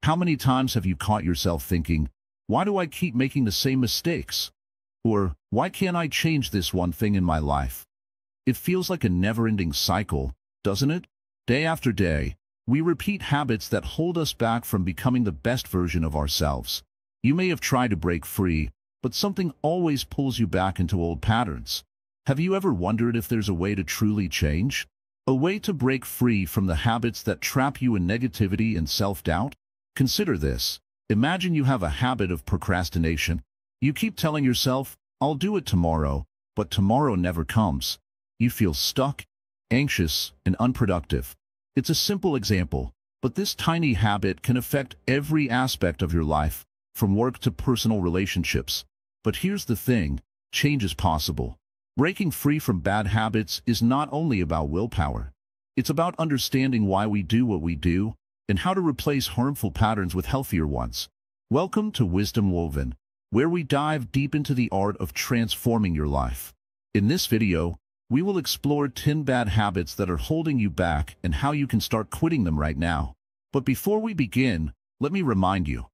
How many times have you caught yourself thinking, why do I keep making the same mistakes? Or, why can't I change this one thing in my life? It feels like a never-ending cycle, doesn't it? Day after day, we repeat habits that hold us back from becoming the best version of ourselves. You may have tried to break free, but something always pulls you back into old patterns. Have you ever wondered if there's a way to truly change? A way to break free from the habits that trap you in negativity and self-doubt? Consider this. Imagine you have a habit of procrastination. You keep telling yourself, I'll do it tomorrow, but tomorrow never comes. You feel stuck, anxious, and unproductive. It's a simple example, but this tiny habit can affect every aspect of your life, from work to personal relationships. But here's the thing, change is possible. Breaking free from bad habits is not only about willpower. It's about understanding why we do what we do and how to replace harmful patterns with healthier ones. Welcome to Wisdom Woven, where we dive deep into the art of transforming your life. In this video, we will explore 10 bad habits that are holding you back and how you can start quitting them right now. But before we begin, let me remind you,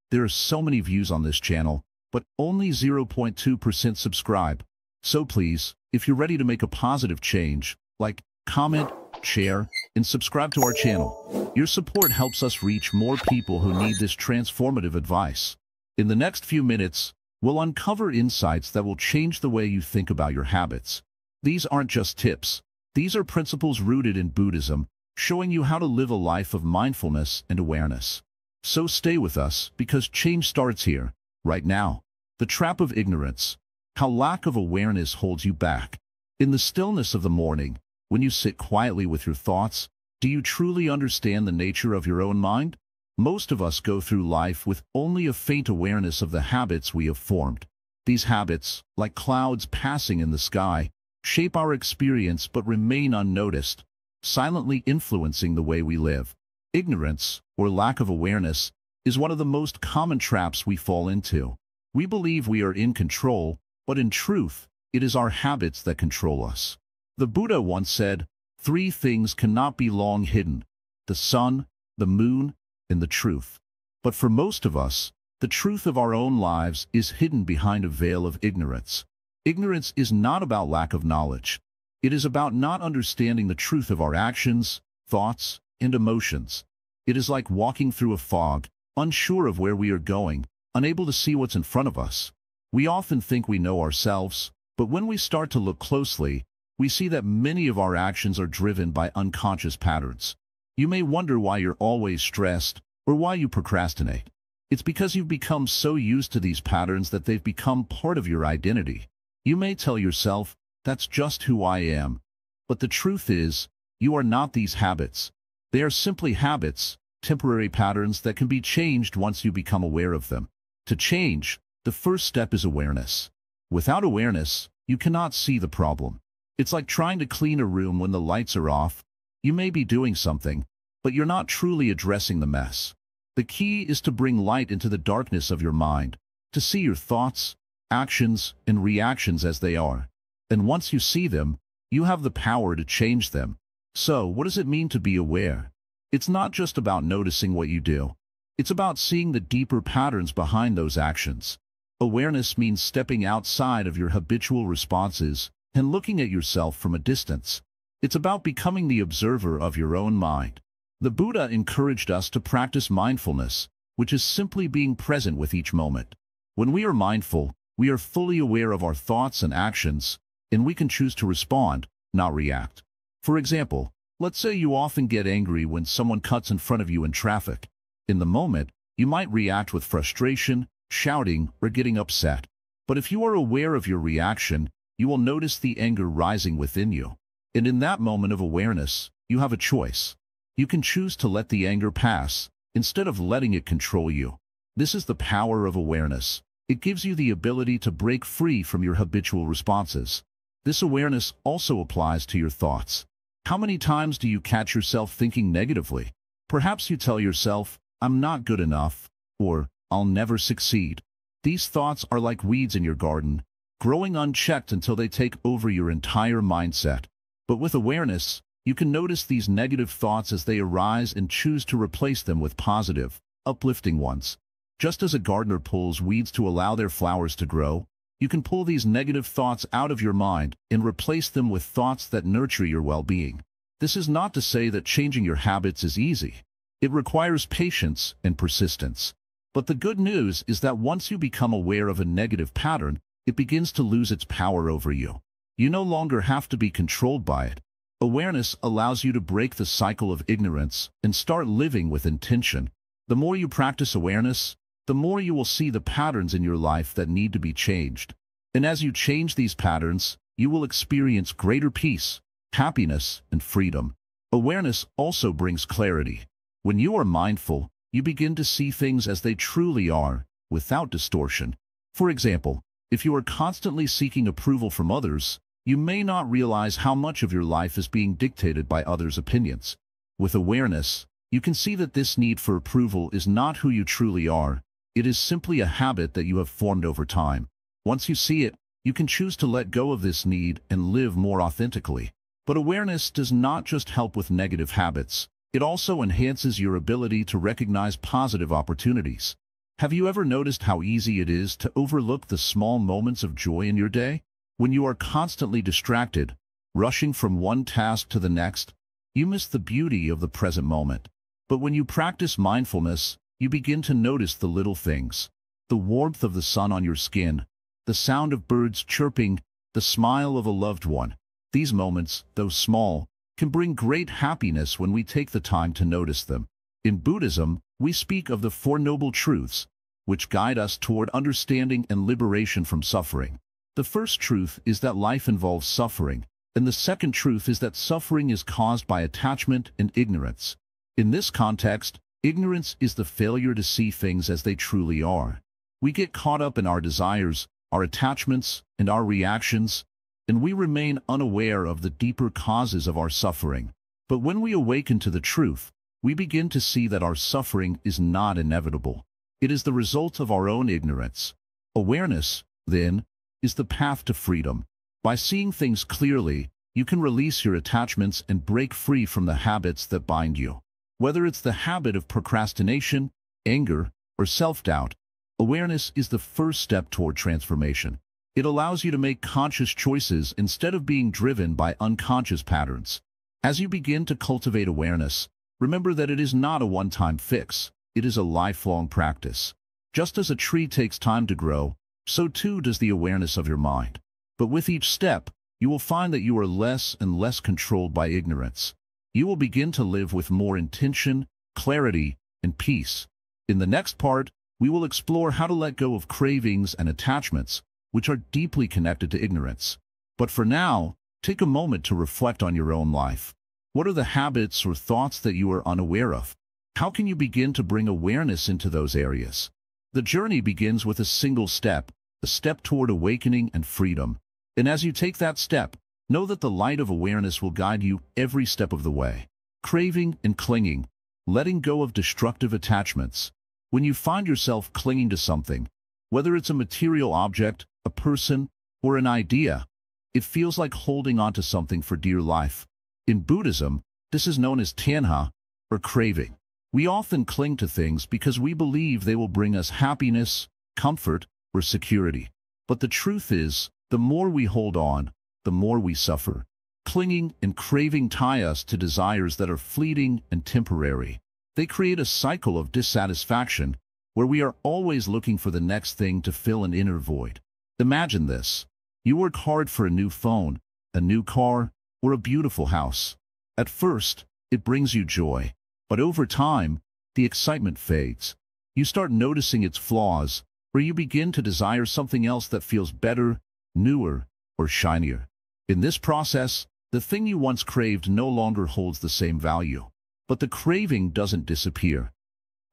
there are so many views on this channel, but only 0.2% subscribe. So please, if you're ready to make a positive change, like, comment, share, and subscribe to our channel. Your support helps us reach more people who need this transformative advice. In the next few minutes, we'll uncover insights that will change the way you think about your habits. These aren't just tips. These are principles rooted in Buddhism, showing you how to live a life of mindfulness and awareness. So stay with us, because change starts here, right now. The trap of ignorance. How lack of awareness holds you back. In the stillness of the morning, when you sit quietly with your thoughts, do you truly understand the nature of your own mind? Most of us go through life with only a faint awareness of the habits we have formed. These habits, like clouds passing in the sky, shape our experience but remain unnoticed, silently influencing the way we live. Ignorance, or lack of awareness, is one of the most common traps we fall into. We believe we are in control, but in truth, it is our habits that control us. The Buddha once said, 3 things cannot be long hidden: the sun, the moon, and the truth. But for most of us, the truth of our own lives is hidden behind a veil of ignorance. Ignorance is not about lack of knowledge. It is about not understanding the truth of our actions, thoughts, and emotions. It is like walking through a fog, unsure of where we are going, unable to see what's in front of us. We often think we know ourselves, but when we start to look closely, we see that many of our actions are driven by unconscious patterns. You may wonder why you're always stressed or why you procrastinate. It's because you've become so used to these patterns that they've become part of your identity. You may tell yourself, that's just who I am. But the truth is, you are not these habits. They are simply habits, temporary patterns that can be changed once you become aware of them. To change, the first step is awareness. Without awareness, you cannot see the problem. It's like trying to clean a room when the lights are off. You may be doing something, but you're not truly addressing the mess. The key is to bring light into the darkness of your mind, to see your thoughts, actions, and reactions as they are. And once you see them, you have the power to change them. So, what does it mean to be aware? It's not just about noticing what you do. It's about seeing the deeper patterns behind those actions. Awareness means stepping outside of your habitual responses and looking at yourself from a distance. It's about becoming the observer of your own mind. The Buddha encouraged us to practice mindfulness, which is simply being present with each moment. When we are mindful, we are fully aware of our thoughts and actions, and we can choose to respond, not react. For example, let's say you often get angry when someone cuts in front of you in traffic. In the moment, you might react with frustration, shouting, or getting upset. But if you are aware of your reaction, you will notice the anger rising within you. And in that moment of awareness, you have a choice. You can choose to let the anger pass, instead of letting it control you. This is the power of awareness. It gives you the ability to break free from your habitual responses. This awareness also applies to your thoughts. How many times do you catch yourself thinking negatively? Perhaps you tell yourself, I'm not good enough, or I'll never succeed. These thoughts are like weeds in your garden, growing unchecked until they take over your entire mindset. But with awareness, you can notice these negative thoughts as they arise and choose to replace them with positive, uplifting ones. Just as a gardener pulls weeds to allow their flowers to grow, you can pull these negative thoughts out of your mind and replace them with thoughts that nurture your well-being. This is not to say that changing your habits is easy. It requires patience and persistence. But the good news is that once you become aware of a negative pattern, it begins to lose its power over you. You no longer have to be controlled by it. Awareness allows you to break the cycle of ignorance and start living with intention. The more you practice awareness, the more you will see the patterns in your life that need to be changed. And as you change these patterns, you will experience greater peace, happiness, and freedom. Awareness also brings clarity. When you are mindful, you begin to see things as they truly are, without distortion. For example, if you are constantly seeking approval from others, you may not realize how much of your life is being dictated by others' opinions. With awareness, you can see that this need for approval is not who you truly are. It is simply a habit that you have formed over time. Once you see it, you can choose to let go of this need and live more authentically. But awareness does not just help with negative habits. It also enhances your ability to recognize positive opportunities. Have you ever noticed how easy it is to overlook the small moments of joy in your day? When you are constantly distracted, rushing from one task to the next, you miss the beauty of the present moment. But when you practice mindfulness, you begin to notice the little things. The warmth of the sun on your skin, the sound of birds chirping, the smile of a loved one. These moments, though small, can bring great happiness when we take the time to notice them. In Buddhism, we speak of the Four Noble Truths, which guide us toward understanding and liberation from suffering. The first truth is that life involves suffering, and the second truth is that suffering is caused by attachment and ignorance. In this context, ignorance is the failure to see things as they truly are. We get caught up in our desires, our attachments, and our reactions, and we remain unaware of the deeper causes of our suffering. But when we awaken to the truth, we begin to see that our suffering is not inevitable. It is the result of our own ignorance. Awareness, then, is the path to freedom. By seeing things clearly, you can release your attachments and break free from the habits that bind you. Whether it's the habit of procrastination, anger, or self-doubt, awareness is the first step toward transformation. It allows you to make conscious choices instead of being driven by unconscious patterns. As you begin to cultivate awareness, remember that it is not a one-time fix. It is a lifelong practice. Just as a tree takes time to grow, so too does the awareness of your mind. But with each step, you will find that you are less and less controlled by ignorance. You will begin to live with more intention, clarity, and peace. In the next part, we will explore how to let go of cravings and attachments, which are deeply connected to ignorance. But for now, take a moment to reflect on your own life. What are the habits or thoughts that you are unaware of? How can you begin to bring awareness into those areas? The journey begins with a single step, a step toward awakening and freedom. And as you take that step, know that the light of awareness will guide you every step of the way. Craving and clinging, letting go of destructive attachments. When you find yourself clinging to something, whether it's a material object, a person, or an idea, it feels like holding on to something for dear life. In Buddhism, this is known as tanha, or craving. We often cling to things because we believe they will bring us happiness, comfort, or security. But the truth is, the more we hold on, the more we suffer. Clinging and craving tie us to desires that are fleeting and temporary. They create a cycle of dissatisfaction where we are always looking for the next thing to fill an inner void. Imagine this. You work hard for a new phone, a new car, or a beautiful house. At first, it brings you joy. But over time, the excitement fades. You start noticing its flaws, or you begin to desire something else that feels better, newer, or shinier. In this process, the thing you once craved no longer holds the same value. But the craving doesn't disappear.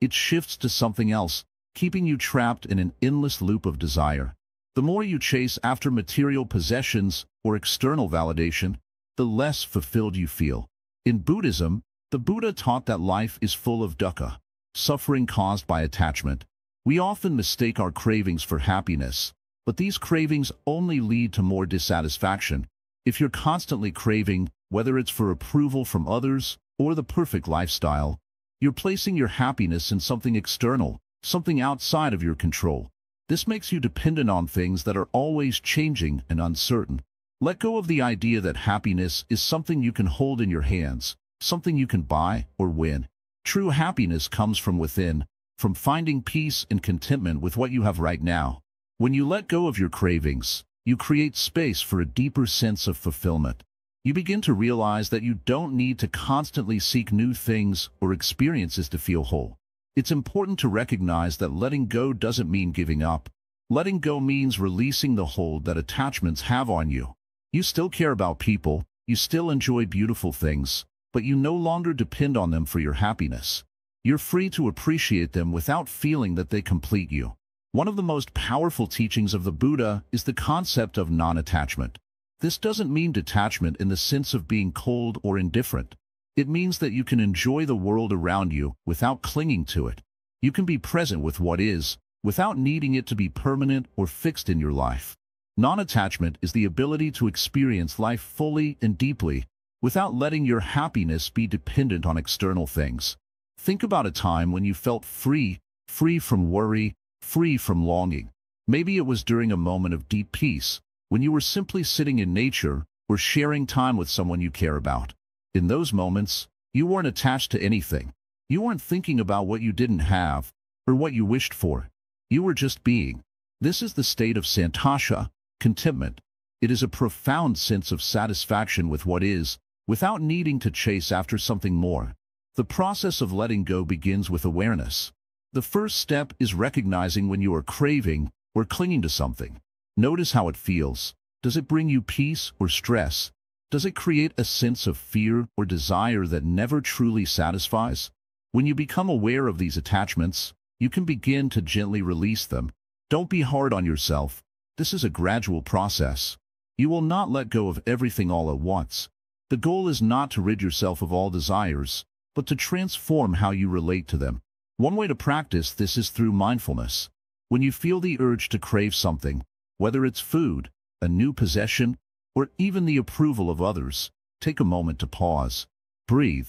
It shifts to something else, keeping you trapped in an endless loop of desire. The more you chase after material possessions or external validation, the less fulfilled you feel. In Buddhism, the Buddha taught that life is full of dukkha, suffering caused by attachment. We often mistake our cravings for happiness, but these cravings only lead to more dissatisfaction. If you're constantly craving, whether it's for approval from others or the perfect lifestyle, You're placing your happiness in something external, something outside of your control. This makes you dependent on things that are always changing and uncertain. Let go of the idea that happiness is something you can hold in your hands, something you can buy or win. True happiness comes from within, from finding peace and contentment with what you have right now. When you let go of your cravings, you create space for a deeper sense of fulfillment. You begin to realize that you don't need to constantly seek new things or experiences to feel whole. It's important to recognize that letting go doesn't mean giving up. Letting go means releasing the hold that attachments have on you. You still care about people, you still enjoy beautiful things, but you no longer depend on them for your happiness. You're free to appreciate them without feeling that they complete you. One of the most powerful teachings of the Buddha is the concept of non-attachment. This doesn't mean detachment in the sense of being cold or indifferent. It means that you can enjoy the world around you without clinging to it. You can be present with what is, without needing it to be permanent or fixed in your life. Non-attachment is the ability to experience life fully and deeply, without letting your happiness be dependent on external things. Think about a time when you felt free from worry, free from longing. Maybe it was during a moment of deep peace, when you were simply sitting in nature or sharing time with someone you care about. In those moments, you weren't attached to anything. You weren't thinking about what you didn't have or what you wished for. You were just being. This is the state of santosha, contentment. It is a profound sense of satisfaction with what is, without needing to chase after something more. The process of letting go begins with awareness. The first step is recognizing when you are craving or clinging to something. Notice how it feels. Does it bring you peace or stress? Does it create a sense of fear or desire that never truly satisfies? When you become aware of these attachments, you can begin to gently release them. Don't be hard on yourself. This is a gradual process. You will not let go of everything all at once. The goal is not to rid yourself of all desires, but to transform how you relate to them. One way to practice this is through mindfulness. When you feel the urge to crave something, whether it's food, a new possession, or even the approval of others, take a moment to pause. Breathe.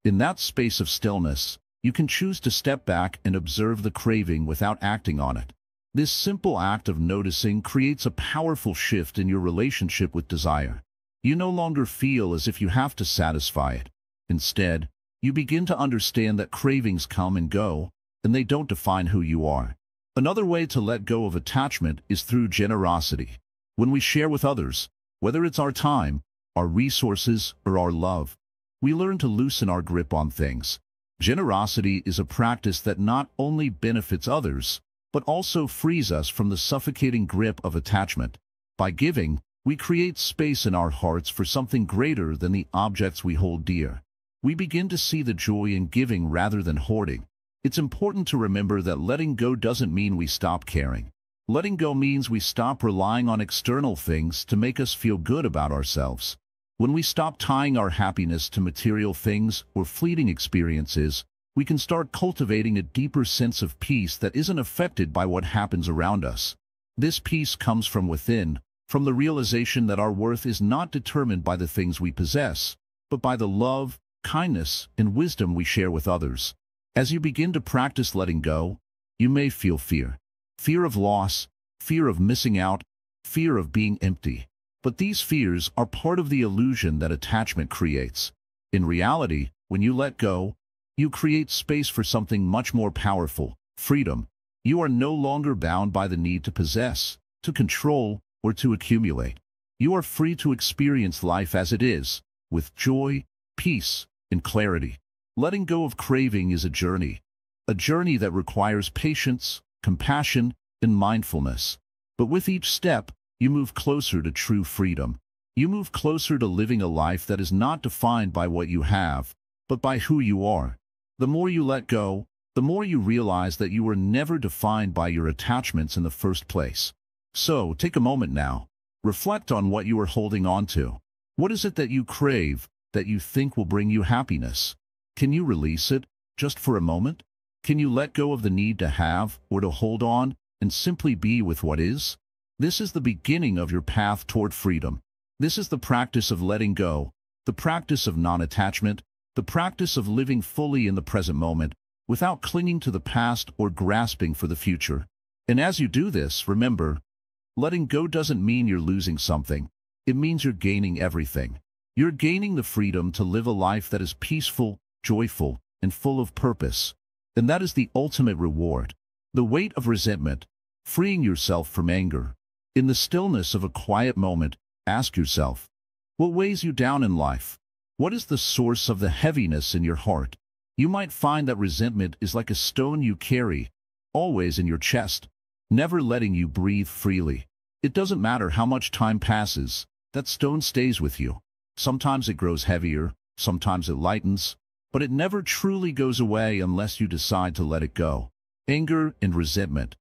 In that space of stillness, you can choose to step back and observe the craving without acting on it. This simple act of noticing creates a powerful shift in your relationship with desire. You no longer feel as if you have to satisfy it. Instead, you begin to understand that cravings come and go, and they don't define who you are. Another way to let go of attachment is through generosity. When we share with others, whether it's our time, our resources, or our love, we learn to loosen our grip on things. Generosity is a practice that not only benefits others, but also frees us from the suffocating grip of attachment. By giving, we create space in our hearts for something greater than the objects we hold dear. We begin to see the joy in giving rather than hoarding. It's important to remember that letting go doesn't mean we stop caring. Letting go means we stop relying on external things to make us feel good about ourselves. When we stop tying our happiness to material things or fleeting experiences, we can start cultivating a deeper sense of peace that isn't affected by what happens around us. This peace comes from within, from the realization that our worth is not determined by the things we possess, but by the love, kindness, and wisdom we share with others. As you begin to practice letting go, you may feel fear. Fear of loss, fear of missing out, fear of being empty. But these fears are part of the illusion that attachment creates. In reality, when you let go, you create space for something much more powerful, freedom. You are no longer bound by the need to possess, to control, or to accumulate. You are free to experience life as it is, with joy, peace, and clarity. Letting go of craving is a journey that requires patience, compassion, and mindfulness. But with each step, you move closer to true freedom. You move closer to living a life that is not defined by what you have, but by who you are. The more you let go, the more you realize that you were never defined by your attachments in the first place. So, take a moment now. Reflect on what you are holding on to. What is it that you crave, that you think will bring you happiness? Can you release it, just for a moment? Can you let go of the need to have or to hold on and simply be with what is? This is the beginning of your path toward freedom. This is the practice of letting go, the practice of non-attachment, the practice of living fully in the present moment without clinging to the past or grasping for the future. And as you do this, remember, letting go doesn't mean you're losing something. It means you're gaining everything. You're gaining the freedom to live a life that is peaceful, joyful, and full of purpose. And that is the ultimate reward. The weight of resentment, freeing yourself from anger. In the stillness of a quiet moment, ask yourself, what weighs you down in life? What is the source of the heaviness in your heart? You might find that resentment is like a stone you carry, always in your chest, never letting you breathe freely. It doesn't matter how much time passes, that stone stays with you. Sometimes it grows heavier, sometimes it lightens, but it never truly goes away unless you decide to let it go. Anger and resentment.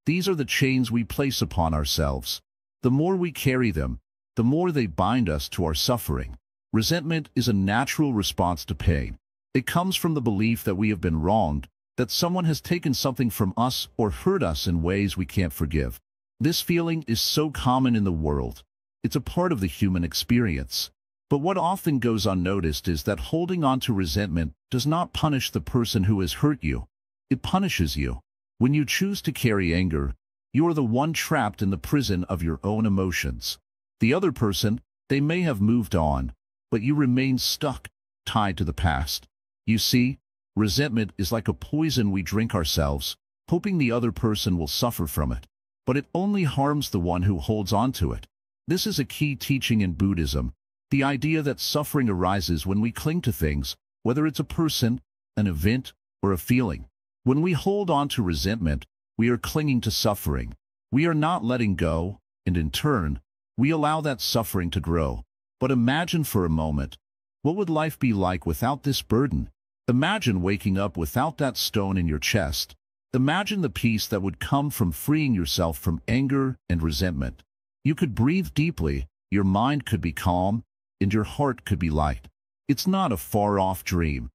These are the chains we place upon ourselves. The more we carry them, the more they bind us to our suffering. Resentment is a natural response to pain. It comes from the belief that we have been wronged, that someone has taken something from us or hurt us in ways we can't forgive. This feeling is so common in the world. It's a part of the human experience. But what often goes unnoticed is that holding on to resentment does not punish the person who has hurt you. It punishes you. When you choose to carry anger, you are the one trapped in the prison of your own emotions. The other person, they may have moved on, but you remain stuck, tied to the past. You see, resentment is like a poison we drink ourselves, hoping the other person will suffer from it. But it only harms the one who holds on to it. This is a key teaching in Buddhism, the idea that suffering arises when we cling to things, whether it's a person, an event, or a feeling. When we hold on to resentment, we are clinging to suffering. We are not letting go, and in turn, we allow that suffering to grow. But imagine for a moment, what would life be like without this burden? Imagine waking up without that stone in your chest. Imagine the peace that would come from freeing yourself from anger and resentment. You could breathe deeply, your mind could be calm, and your heart could be light. It's not a far-off dream.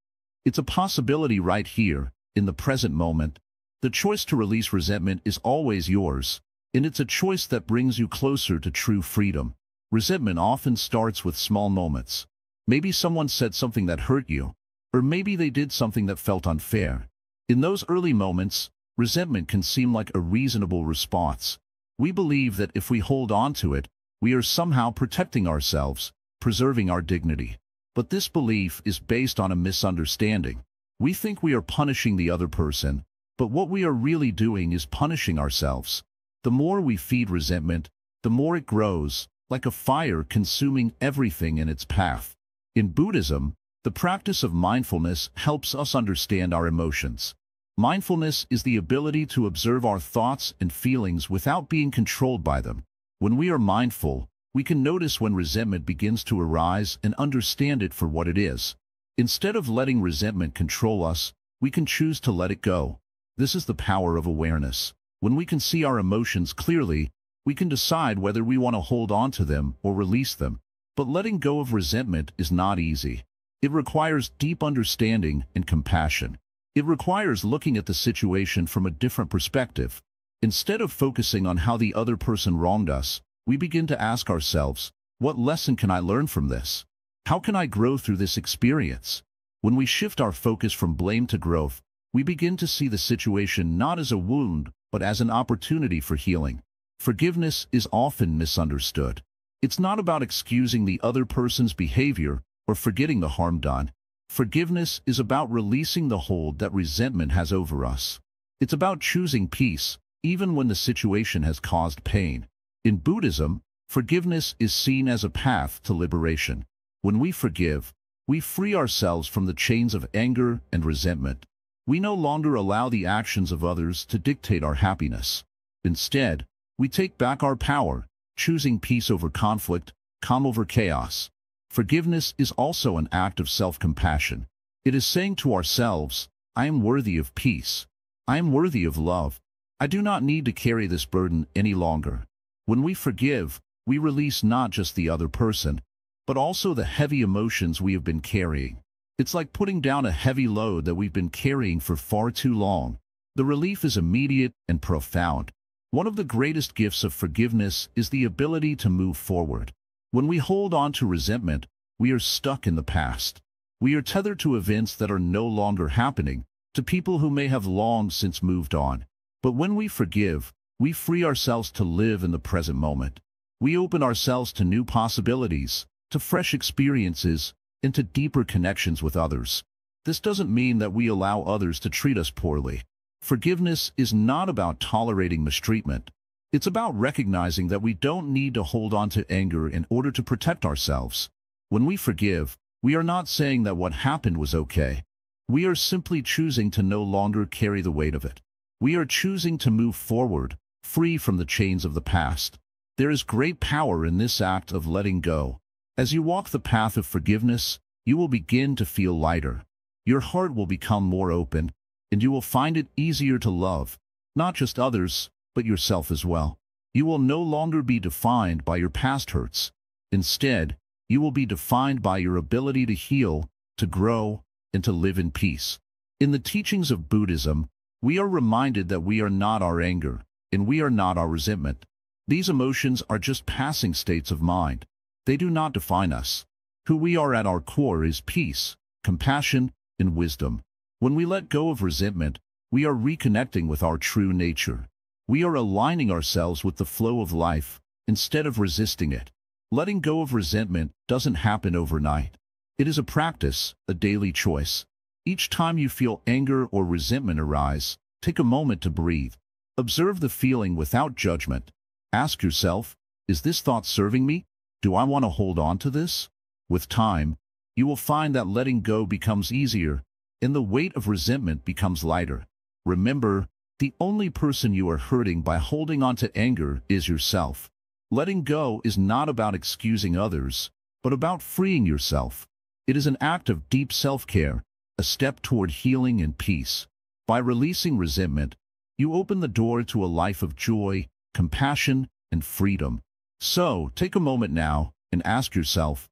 It's a possibility right here, in the present moment. The choice to release resentment is always yours, and it's a choice that brings you closer to true freedom. Resentment often starts with small moments. Maybe someone said something that hurt you, or maybe they did something that felt unfair. In those early moments, resentment can seem like a reasonable response. We believe that if we hold on to it, we are somehow protecting ourselves, preserving our dignity. But this belief is based on a misunderstanding. We think we are punishing the other person, but what we are really doing is punishing ourselves. The more we feed resentment, the more it grows, like a fire consuming everything in its path. In Buddhism, the practice of mindfulness helps us understand our emotions. Mindfulness is the ability to observe our thoughts and feelings without being controlled by them. When we are mindful, we can notice when resentment begins to arise and understand it for what it is. Instead of letting resentment control us, we can choose to let it go. This is the power of awareness. When we can see our emotions clearly, we can decide whether we want to hold on to them or release them. But letting go of resentment is not easy. It requires deep understanding and compassion. It requires looking at the situation from a different perspective. Instead of focusing on how the other person wronged us, we begin to ask ourselves, what lesson can I learn from this? How can I grow through this experience? When we shift our focus from blame to growth, we begin to see the situation not as a wound, but as an opportunity for healing. Forgiveness is often misunderstood. It's not about excusing the other person's behavior or forgetting the harm done. Forgiveness is about releasing the hold that resentment has over us. It's about choosing peace, even when the situation has caused pain. In Buddhism, forgiveness is seen as a path to liberation. When we forgive, we free ourselves from the chains of anger and resentment. We no longer allow the actions of others to dictate our happiness. Instead, we take back our power, choosing peace over conflict, calm over chaos. Forgiveness is also an act of self-compassion. It is saying to ourselves, I am worthy of peace. I am worthy of love. I do not need to carry this burden any longer. When we forgive, we release not just the other person, but also the heavy emotions we have been carrying. It's like putting down a heavy load that we've been carrying for far too long. The relief is immediate and profound. One of the greatest gifts of forgiveness is the ability to move forward. When we hold on to resentment, we are stuck in the past. We are tethered to events that are no longer happening, to people who may have long since moved on. But when we forgive, we free ourselves to live in the present moment. We open ourselves to new possibilities, to fresh experiences, and to deeper connections with others. This doesn't mean that we allow others to treat us poorly. Forgiveness is not about tolerating mistreatment. It's about recognizing that we don't need to hold on to anger in order to protect ourselves. When we forgive, we are not saying that what happened was okay. We are simply choosing to no longer carry the weight of it. We are choosing to move forward, free from the chains of the past. There is great power in this act of letting go. As you walk the path of forgiveness, you will begin to feel lighter. Your heart will become more open, and you will find it easier to love, not just others, but yourself as well. You will no longer be defined by your past hurts. Instead, you will be defined by your ability to heal, to grow, and to live in peace. In the teachings of Buddhism, we are reminded that we are not our anger, and we are not our resentment. These emotions are just passing states of mind. They do not define us. Who we are at our core is peace, compassion, and wisdom. When we let go of resentment, we are reconnecting with our true nature. We are aligning ourselves with the flow of life, instead of resisting it. Letting go of resentment doesn't happen overnight. It is a practice, a daily choice. Each time you feel anger or resentment arise, take a moment to breathe. Observe the feeling without judgment. Ask yourself, is this thought serving me? Do I want to hold on to this? With time, you will find that letting go becomes easier, and the weight of resentment becomes lighter. Remember, the only person you are hurting by holding on to anger is yourself. Letting go is not about excusing others, but about freeing yourself. It is an act of deep self-care, a step toward healing and peace. By releasing resentment, you open the door to a life of joy, compassion, and freedom. So, take a moment now and ask yourself,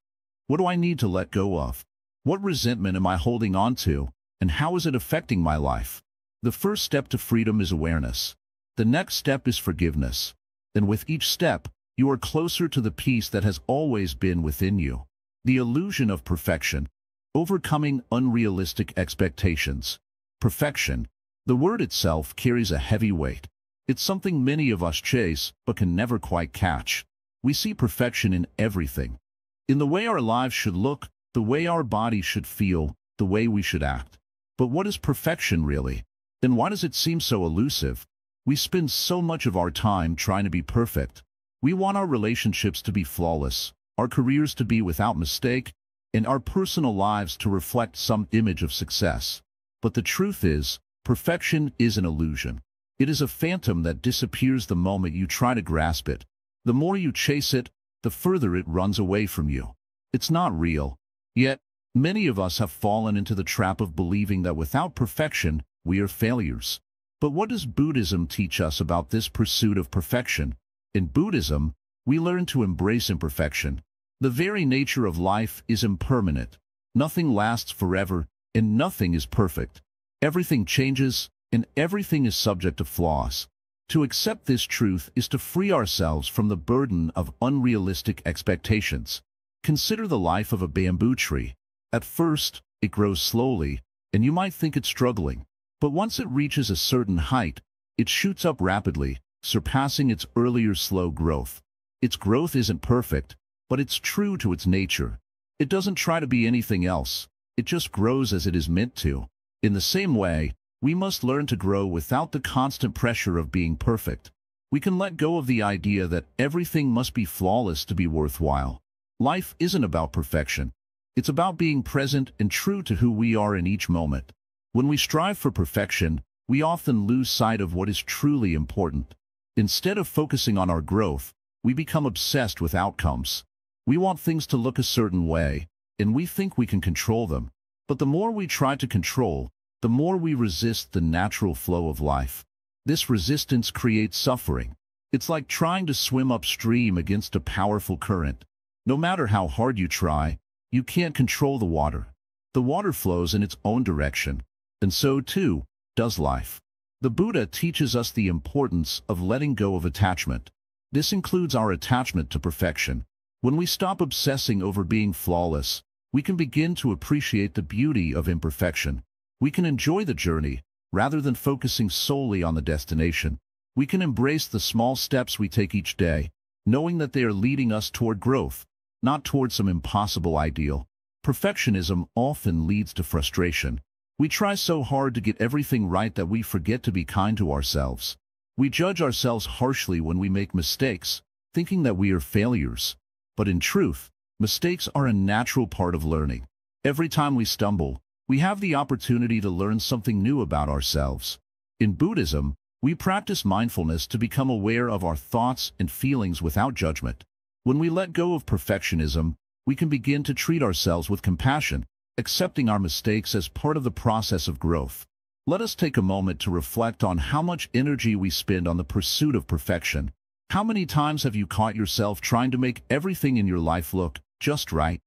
what do I need to let go of? What resentment am I holding on to, and how is it affecting my life? The first step to freedom is awareness. The next step is forgiveness. And with each step, you are closer to the peace that has always been within you. The illusion of perfection. Overcoming unrealistic expectations. Perfection. The word itself carries a heavy weight. It's something many of us chase, but can never quite catch. We see perfection in everything. In the way our lives should look, the way our bodies should feel, the way we should act. But what is perfection really? And why does it seem so elusive? We spend so much of our time trying to be perfect. We want our relationships to be flawless, our careers to be without mistake, and our personal lives to reflect some image of success. But the truth is, perfection is an illusion. It is a phantom that disappears the moment you try to grasp it. The more you chase it, the further it runs away from you. It's not real. Yet, many of us have fallen into the trap of believing that without perfection, we are failures. But what does Buddhism teach us about this pursuit of perfection? In Buddhism, we learn to embrace imperfection. The very nature of life is impermanent. Nothing lasts forever, and nothing is perfect. Everything changes, and everything is subject to flaws. To accept this truth is to free ourselves from the burden of unrealistic expectations. Consider the life of a bamboo tree. At first, it grows slowly, and you might think it's struggling. But once it reaches a certain height, it shoots up rapidly, surpassing its earlier slow growth. Its growth isn't perfect, but it's true to its nature. It doesn't try to be anything else. It just grows as it is meant to. In the same way, we must learn to grow without the constant pressure of being perfect. We can let go of the idea that everything must be flawless to be worthwhile. Life isn't about perfection. It's about being present and true to who we are in each moment. When we strive for perfection, we often lose sight of what is truly important. Instead of focusing on our growth, we become obsessed with outcomes. We want things to look a certain way, and we think we can control them. But the more we try to control, the more we resist the natural flow of life. This resistance creates suffering. It's like trying to swim upstream against a powerful current. No matter how hard you try, you can't control the water. The water flows in its own direction, and so too does life. The Buddha teaches us the importance of letting go of attachment. This includes our attachment to perfection. When we stop obsessing over being flawless, we can begin to appreciate the beauty of imperfection. We can enjoy the journey, rather than focusing solely on the destination. We can embrace the small steps we take each day, knowing that they are leading us toward growth, not toward some impossible ideal. Perfectionism often leads to frustration. We try so hard to get everything right that we forget to be kind to ourselves. We judge ourselves harshly when we make mistakes, thinking that we are failures. But in truth, mistakes are a natural part of learning. Every time we stumble, we have the opportunity to learn something new about ourselves. In Buddhism, we practice mindfulness to become aware of our thoughts and feelings without judgment. When we let go of perfectionism, we can begin to treat ourselves with compassion, accepting our mistakes as part of the process of growth. Let us take a moment to reflect on how much energy we spend on the pursuit of perfection. How many times have you caught yourself trying to make everything in your life look just right?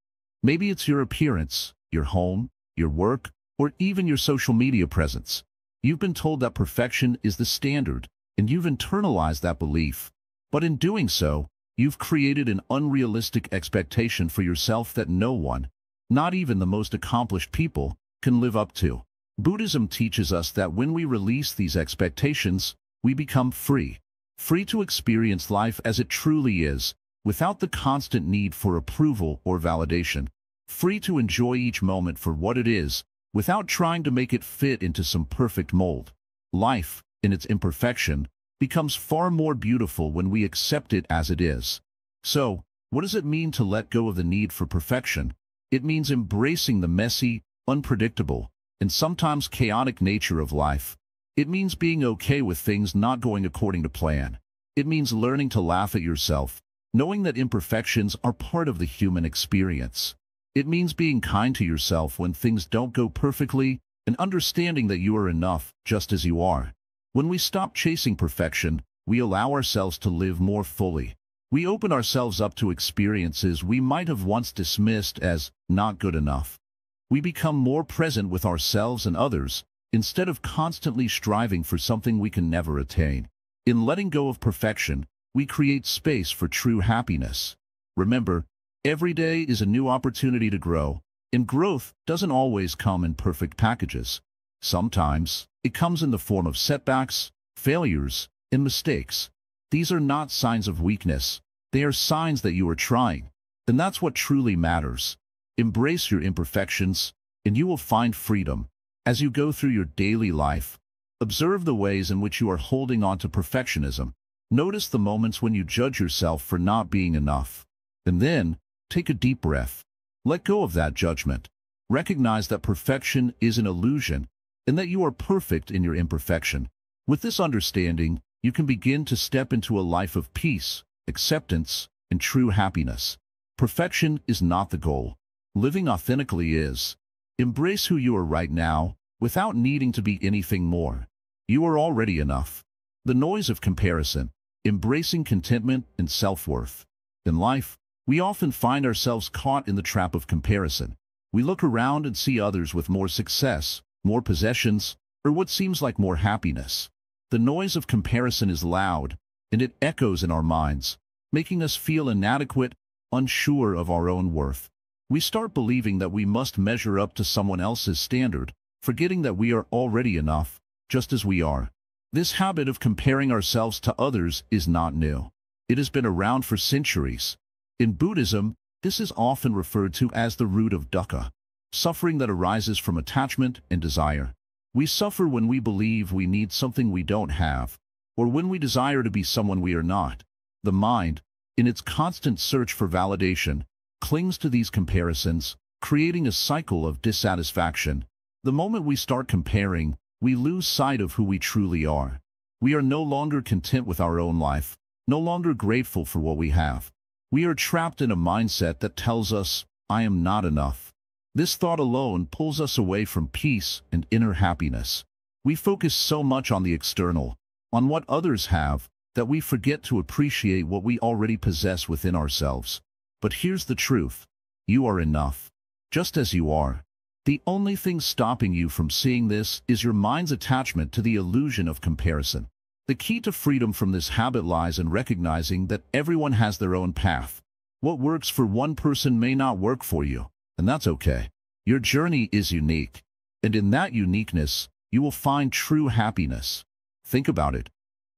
Maybe it's your appearance, your home, your work, or even your social media presence. You've been told that perfection is the standard, and you've internalized that belief. But in doing so, you've created an unrealistic expectation for yourself that no one, not even the most accomplished people, can live up to. Buddhism teaches us that when we release these expectations, we become free. Free to experience life as it truly is, without the constant need for approval or validation. Free to enjoy each moment for what it is, without trying to make it fit into some perfect mold. Life, in its imperfection, becomes far more beautiful when we accept it as it is. So, what does it mean to let go of the need for perfection? It means embracing the messy, unpredictable, and sometimes chaotic nature of life. It means being okay with things not going according to plan. It means learning to laugh at yourself, knowing that imperfections are part of the human experience. It means being kind to yourself when things don't go perfectly, and understanding that you are enough just as you are. When we stop chasing perfection, we allow ourselves to live more fully. We open ourselves up to experiences we might have once dismissed as not good enough. We become more present with ourselves and others, instead of constantly striving for something we can never attain. In letting go of perfection, we create space for true happiness. Remember, every day is a new opportunity to grow, and growth doesn't always come in perfect packages. Sometimes, it comes in the form of setbacks, failures, and mistakes. These are not signs of weakness. They are signs that you are trying. And that's what truly matters. Embrace your imperfections, and you will find freedom. As you go through your daily life, observe the ways in which you are holding on to perfectionism. Notice the moments when you judge yourself for not being enough. And then, take a deep breath. Let go of that judgment. Recognize that perfection is an illusion, and that you are perfect in your imperfection. With this understanding, you can begin to step into a life of peace, acceptance, and true happiness. Perfection is not the goal. Living authentically is. Embrace who you are right now, without needing to be anything more. You are already enough. The noise of comparison, embracing contentment and self-worth. In life, we often find ourselves caught in the trap of comparison. We look around and see others with more success, more possessions, or what seems like more happiness. The noise of comparison is loud, and it echoes in our minds, making us feel inadequate, unsure of our own worth. We start believing that we must measure up to someone else's standard, forgetting that we are already enough, just as we are. This habit of comparing ourselves to others is not new. It has been around for centuries. In Buddhism, this is often referred to as the root of dukkha, suffering that arises from attachment and desire. We suffer when we believe we need something we don't have, or when we desire to be someone we are not. The mind, in its constant search for validation, clings to these comparisons, creating a cycle of dissatisfaction. The moment we start comparing, we lose sight of who we truly are. We are no longer content with our own life, no longer grateful for what we have. We are trapped in a mindset that tells us, "I am not enough." This thought alone pulls us away from peace and inner happiness. We focus so much on the external, on what others have, that we forget to appreciate what we already possess within ourselves. But here's the truth. You are enough, just as you are. The only thing stopping you from seeing this is your mind's attachment to the illusion of comparison. The key to freedom from this habit lies in recognizing that everyone has their own path. What works for one person may not work for you. and that's okay. Your journey is unique, and in that uniqueness, you will find true happiness. Think about it.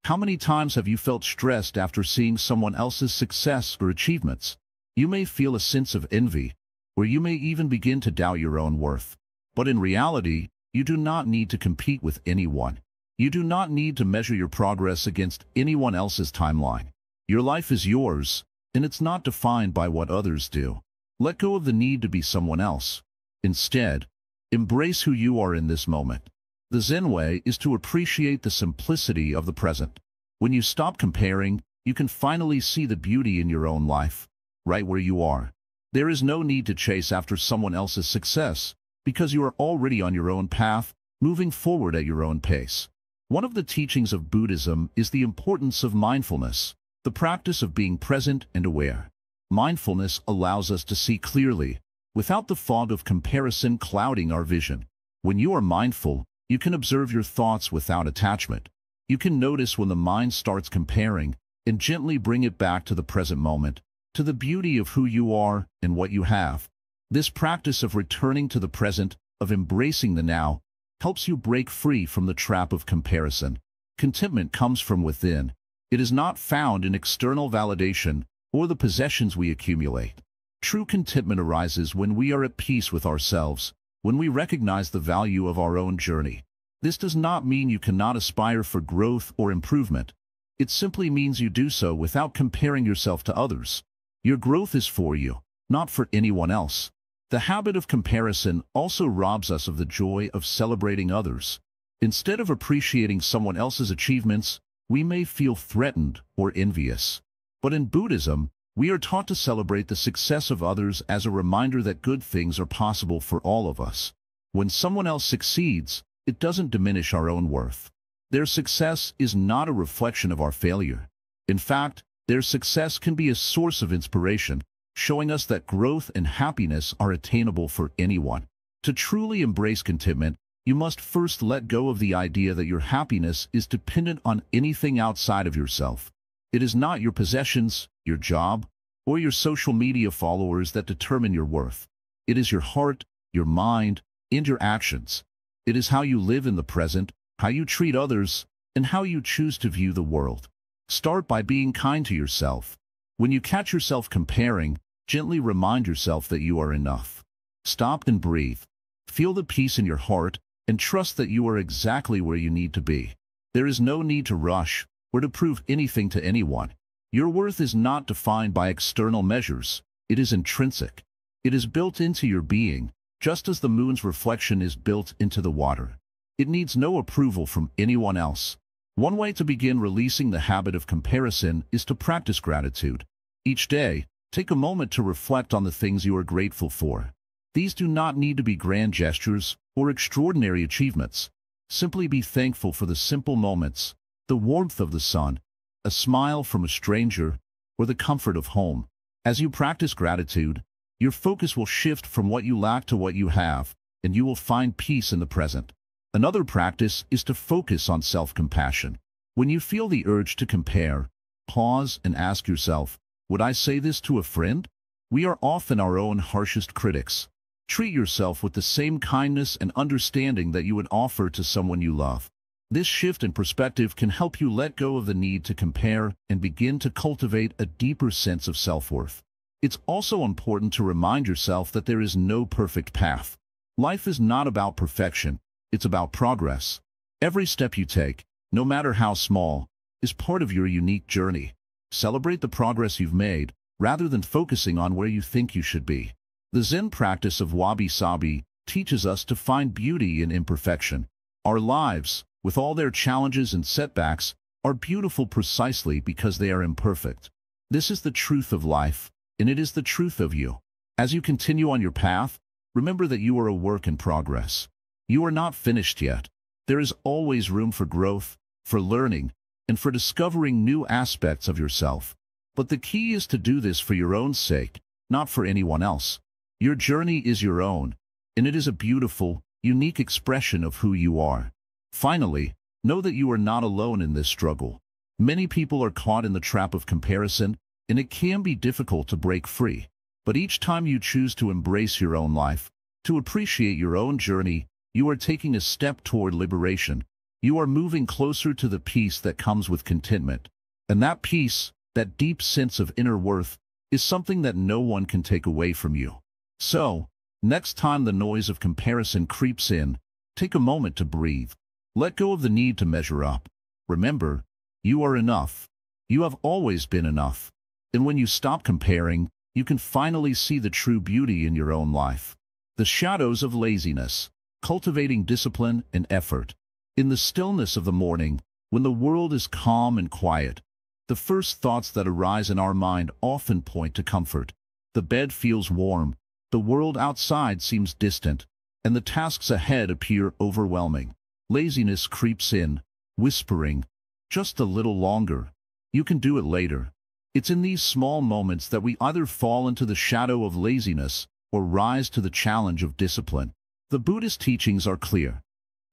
How many times have you felt stressed after seeing someone else's success or achievements? You may feel a sense of envy, or you may even begin to doubt your own worth. But in reality, you do not need to compete with anyone. You do not need to measure your progress against anyone else's timeline. Your life is yours, and it's not defined by what others do. Let go of the need to be someone else. Instead, embrace who you are in this moment. The Zen way is to appreciate the simplicity of the present. When you stop comparing, you can finally see the beauty in your own life, right where you are. There is no need to chase after someone else's success, because you are already on your own path, moving forward at your own pace. One of the teachings of Buddhism is the importance of mindfulness, the practice of being present and aware. Mindfulness allows us to see clearly, without the fog of comparison clouding our vision. When you are mindful, you can observe your thoughts without attachment. You can notice when the mind starts comparing and gently bring it back to the present moment, to the beauty of who you are and what you have. This practice of returning to the present, of embracing the now, helps you break free from the trap of comparison. Contentment comes from within. It is not found in external validation or the possessions we accumulate. True contentment arises when we are at peace with ourselves, when we recognize the value of our own journey. This does not mean you cannot aspire for growth or improvement. It simply means you do so without comparing yourself to others. Your growth is for you, not for anyone else. The habit of comparison also robs us of the joy of celebrating others. Instead of appreciating someone else's achievements, we may feel threatened or envious. But in Buddhism, we are taught to celebrate the success of others as a reminder that good things are possible for all of us. When someone else succeeds, it doesn't diminish our own worth. Their success is not a reflection of our failure. In fact, their success can be a source of inspiration, showing us that growth and happiness are attainable for anyone. To truly embrace contentment, you must first let go of the idea that your happiness is dependent on anything outside of yourself. It is not your possessions, your job, or your social media followers that determine your worth. It is your heart, your mind, and your actions. It is how you live in the present, how you treat others, and how you choose to view the world. Start by being kind to yourself. When you catch yourself comparing, gently remind yourself that you are enough. Stop and breathe. Feel the peace in your heart, and trust that you are exactly where you need to be. There is no need to rush or to prove anything to anyone. Your worth is not defined by external measures. It is intrinsic. It is built into your being, just as the moon's reflection is built into the water. It needs no approval from anyone else. One way to begin releasing the habit of comparison is to practice gratitude. Each day, take a moment to reflect on the things you are grateful for. These do not need to be grand gestures or extraordinary achievements. Simply be thankful for the simple moments, the warmth of the sun, a smile from a stranger, or the comfort of home. As you practice gratitude, your focus will shift from what you lack to what you have, and you will find peace in the present. Another practice is to focus on self-compassion. When you feel the urge to compare, pause and ask yourself, would I say this to a friend? We are often our own harshest critics. Treat yourself with the same kindness and understanding that you would offer to someone you love. This shift in perspective can help you let go of the need to compare and begin to cultivate a deeper sense of self-worth. It's also important to remind yourself that there is no perfect path. Life is not about perfection, it's about progress. Every step you take, no matter how small, is part of your unique journey. Celebrate the progress you've made, rather than focusing on where you think you should be. The Zen practice of wabi-sabi teaches us to find beauty in imperfection. Our lives, with all their challenges and setbacks, are beautiful precisely because they are imperfect. This is the truth of life, and it is the truth of you. As you continue on your path, remember that you are a work in progress. You are not finished yet. There is always room for growth, for learning, and for discovering new aspects of yourself. But the key is to do this for your own sake, not for anyone else. Your journey is your own, and it is a beautiful, unique expression of who you are. Finally, know that you are not alone in this struggle. Many people are caught in the trap of comparison, and it can be difficult to break free. But each time you choose to embrace your own life, to appreciate your own journey, you are taking a step toward liberation. You are moving closer to the peace that comes with contentment. And that peace, that deep sense of inner worth, is something that no one can take away from you. So, next time the noise of comparison creeps in, take a moment to breathe. Let go of the need to measure up. Remember, you are enough. You have always been enough. And when you stop comparing, you can finally see the true beauty in your own life. The shadows of laziness, cultivating discipline and effort. In the stillness of the morning, when the world is calm and quiet, the first thoughts that arise in our mind often point to comfort. The bed feels warm, the world outside seems distant, and the tasks ahead appear overwhelming. Laziness creeps in, whispering, "Just a little longer. You can do it later." It's in these small moments that we either fall into the shadow of laziness or rise to the challenge of discipline. The Buddhist teachings are clear.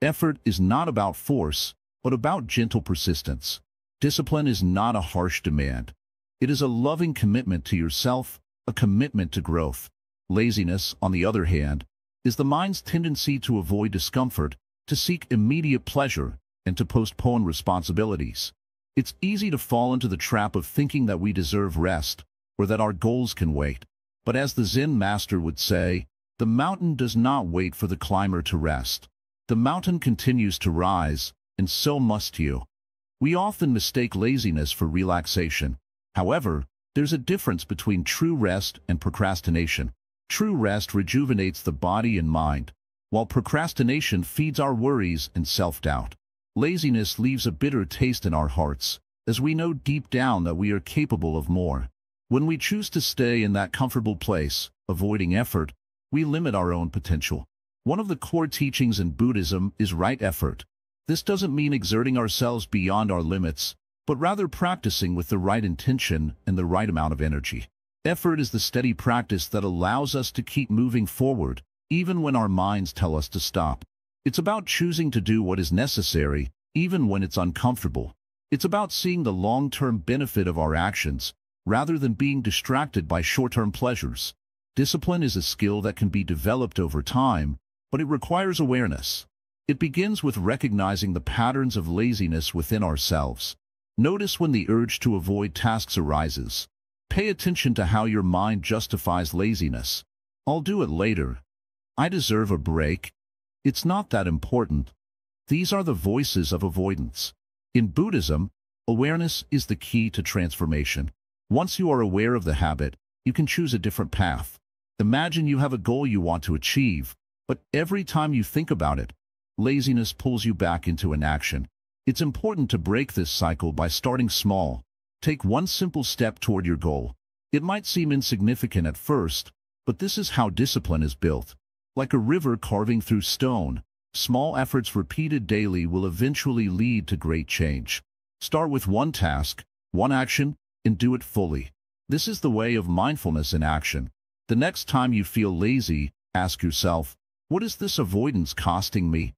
Effort is not about force, but about gentle persistence. Discipline is not a harsh demand. It is a loving commitment to yourself, a commitment to growth. Laziness, on the other hand, is the mind's tendency to avoid discomfort, to seek immediate pleasure, and to postpone responsibilities. It's easy to fall into the trap of thinking that we deserve rest, or that our goals can wait. But as the Zen master would say, the mountain does not wait for the climber to rest. The mountain continues to rise, and so must you. We often mistake laziness for relaxation. However, there's a difference between true rest and procrastination. True rest rejuvenates the body and mind, while procrastination feeds our worries and self-doubt. Laziness leaves a bitter taste in our hearts, as we know deep down that we are capable of more. When we choose to stay in that comfortable place, avoiding effort, we limit our own potential. One of the core teachings in Buddhism is right effort. This doesn't mean exerting ourselves beyond our limits, but rather practicing with the right intention and the right amount of energy. Effort is the steady practice that allows us to keep moving forward, even when our minds tell us to stop. It's about choosing to do what is necessary, even when it's uncomfortable. It's about seeing the long-term benefit of our actions, rather than being distracted by short-term pleasures. Discipline is a skill that can be developed over time, but it requires awareness. It begins with recognizing the patterns of laziness within ourselves. Notice when the urge to avoid tasks arises. Pay attention to how your mind justifies laziness. "I'll do it later. I deserve a break. It's not that important." These are the voices of avoidance. In Buddhism, awareness is the key to transformation. Once you are aware of the habit, you can choose a different path. Imagine you have a goal you want to achieve, but every time you think about it, laziness pulls you back into inaction. It's important to break this cycle by starting small. Take one simple step toward your goal. It might seem insignificant at first, but this is how discipline is built. Like a river carving through stone, small efforts repeated daily will eventually lead to great change. Start with one task, one action, and do it fully. This is the way of mindfulness in action. The next time you feel lazy, ask yourself, what is this avoidance costing me?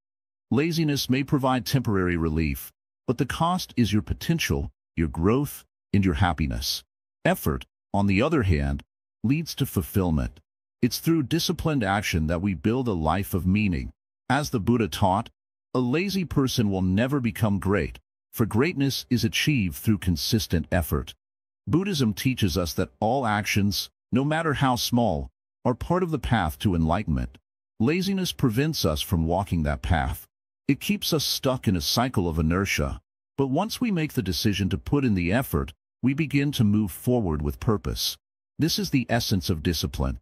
Laziness may provide temporary relief, but the cost is your potential, your growth, and your happiness. Effort, on the other hand, leads to fulfillment. It's through disciplined action that we build a life of meaning. As the Buddha taught, a lazy person will never become great, for greatness is achieved through consistent effort. Buddhism teaches us that all actions, no matter how small, are part of the path to enlightenment. Laziness prevents us from walking that path. It keeps us stuck in a cycle of inertia. But once we make the decision to put in the effort, we begin to move forward with purpose. This is the essence of discipline.